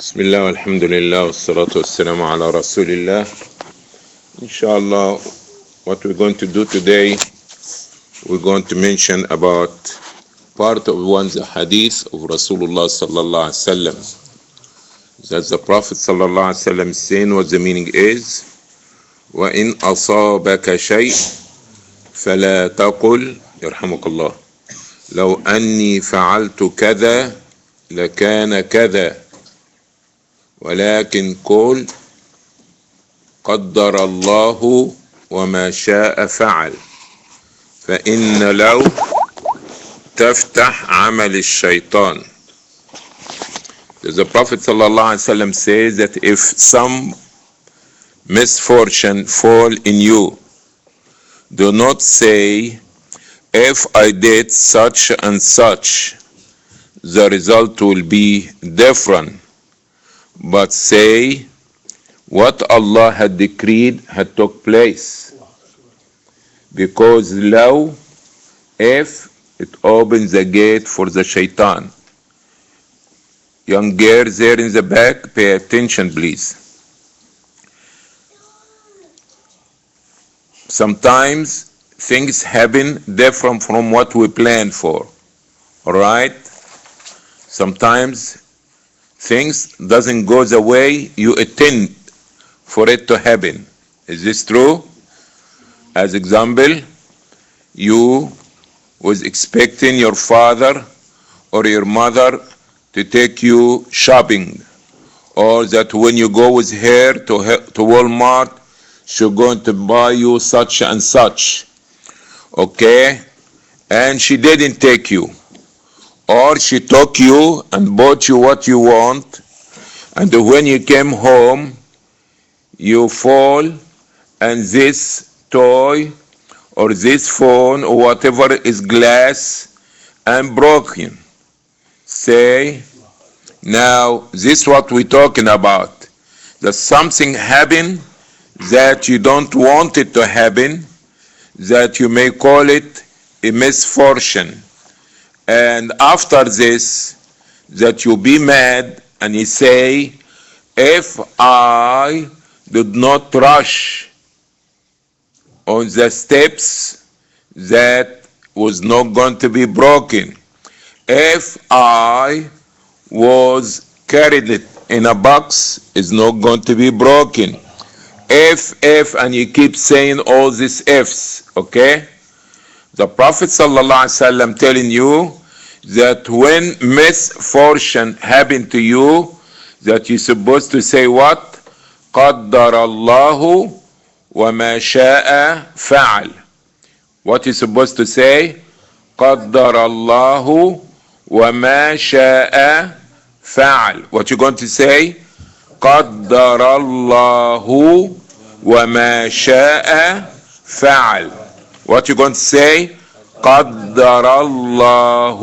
Bismillah, alhamdulillah, wassalatu wassalamu ala rasulillah. Inshallah, what we're going to do today, we're going to mention about part of one's hadith of Rasulullah sallallahu alaihi wasallam. That the Prophet sallallahu alaihi wasallam saying what the meaning is, وَإِنْ أَصَابَكَ شَيْءٍ فَلَا تَقُلْ يرحمك الله لو أني فعلت كذا لكان كذا ولكن قل قدر الله وما شاء فعل فإن لو تفتح عمل الشيطان. The Prophet ﷺ says that if some misfortune fall in you, do not say, if I did such and such, the result will be different. But say, what Allah had decreed had took place. Because law, if it opens the gate for the shaitan. Young girls there in the back, pay attention please. Sometimes things happen different from what we planned for. Alright? Sometimes things doesn't go the way you intend for it to happen. Is this true? As example, you was expecting your father or your mother to take you shopping, or that when you go with her to Walmart, she's going to buy you such and such. Okay? And she didn't take you. Or she took you and bought you what you want, and when you came home, you fall and this toy or this phone or whatever is glass and broken. Say, now this is what we're talking about. That something happened that you don't want it to happen, that you may call it a misfortune. And after this, that you be mad and you say, if I did not rush on the steps, that was not going to be broken. If I was carried it in a box, it's not going to be broken. If, and you keep saying all these ifs, okay? The Prophet ﷺ telling you that when misfortune happened to you, that you're supposed to say what? قَدَّرَ اللَّهُ وَمَا شَاءَ فَعَلْ. What you supposed to say? قَدَّرَ اللَّهُ وَمَا شَاءَ فَعَلْ. What you going to say? قَدَّرَ اللَّهُ وَمَا شَاءَ فَعَلْ. What you going to say? قَدَّرَ اللَّهُ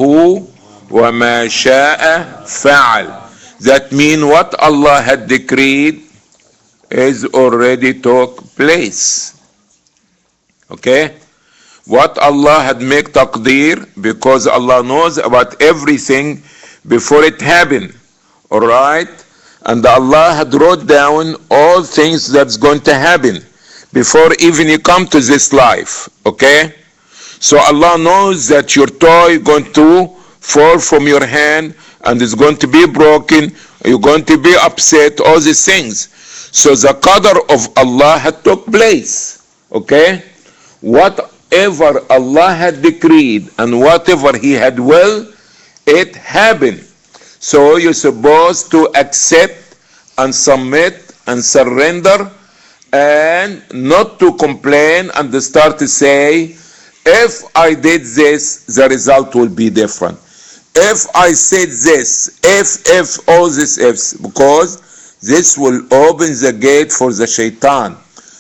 وَمَا شَاءَ فَعَلْ. That means what Allah had decreed is already took place. Okay? What Allah had made taqdeer, because Allah knows about everything before it happened. Alright? And Allah had wrote down all things that's going to happen before even you come to this life. Okay? So Allah knows that your toy going to fall from your hand and it's going to be broken, you're going to be upset, all these things. So the qadr of Allah had took place. Okay? Whatever Allah had decreed and whatever He had will, it happened. So you're supposed to accept and submit and surrender, and not to complain and start to say, if I did this, the result will be different. If I said this, if, all these ifs, because this will open the gate for the shaitan.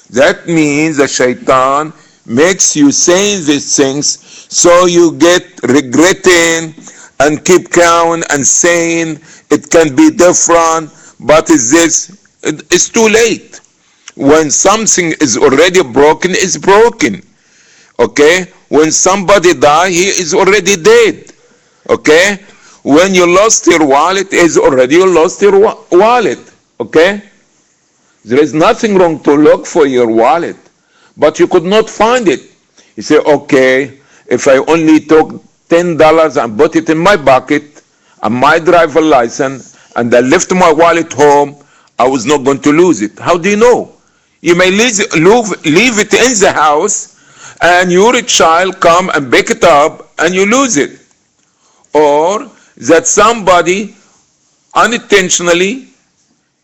That means the shaitan makes you saying these things, so you get regretting and keep count and saying it can be different, but it's too late. When something is already broken, it's broken. Okay? When somebody dies, he is already dead. Okay? When you lost your wallet, is already you lost your wallet. Okay? There is nothing wrong to look for your wallet, but you could not find it. You say, okay, if I only took $10 and put it in my pocket and my driver license and I left my wallet home, I was not going to lose it. How do you know? You may leave it in the house and your child come and pick it up and you lose it. Or that somebody unintentionally,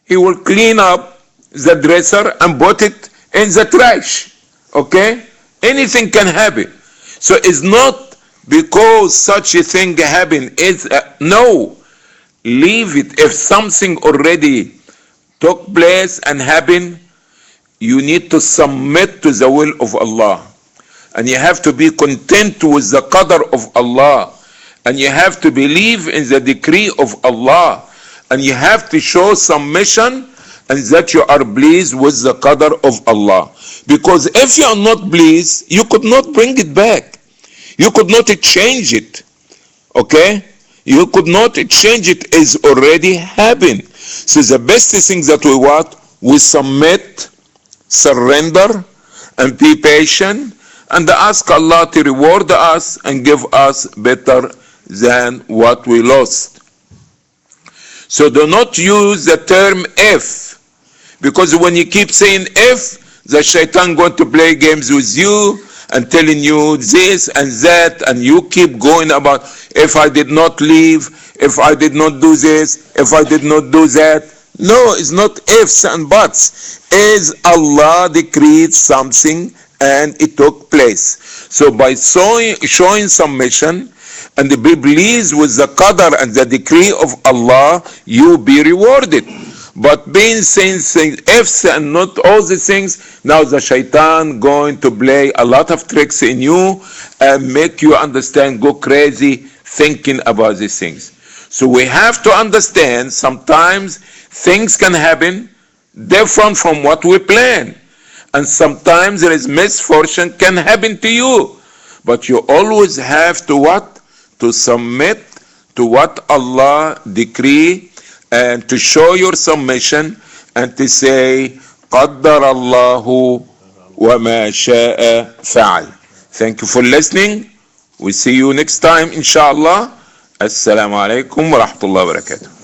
he will clean up the dresser and put it in the trash. Okay? Anything can happen. So it's not because such a thing happen. It's no. Leave it. If something already took place and happened, you need to submit to the will of Allah. And you have to be content with the qadr of Allah. And you have to believe in the decree of Allah. And you have to show submission and that you are pleased with the qadr of Allah. Because if you are not pleased, you could not bring it back. You could not change it. Okay? You could not change it. It's already happened. So the best thing that we want, we submit, surrender, and be patient, and ask Allah to reward us and give us better than what we lost. So do not use the term if, because when you keep saying if, the shaitan going to play games with you and telling you this and that, and you keep going about, if I did not leave, if I did not do this, if I did not do that. No, it's not ifs and buts. Is Allah decreed something and it took place. So by showing submission and be pleased with the qadr and the decree of Allah, you be rewarded. But being saying things, ifs and not all the things, now the shaitan going to play a lot of tricks in you and make you understand, go crazy thinking about these things. So we have to understand sometimes things can happen different from what we plan. And sometimes there is misfortune can happen to you. But you always have to what? To submit to what Allah decree and to show your submission and to say, قدر الله وما شاء فعل. Thank you for listening. We see you next time, inshallah. Assalamu alaikum wa rahmatullahi wa barakatuh.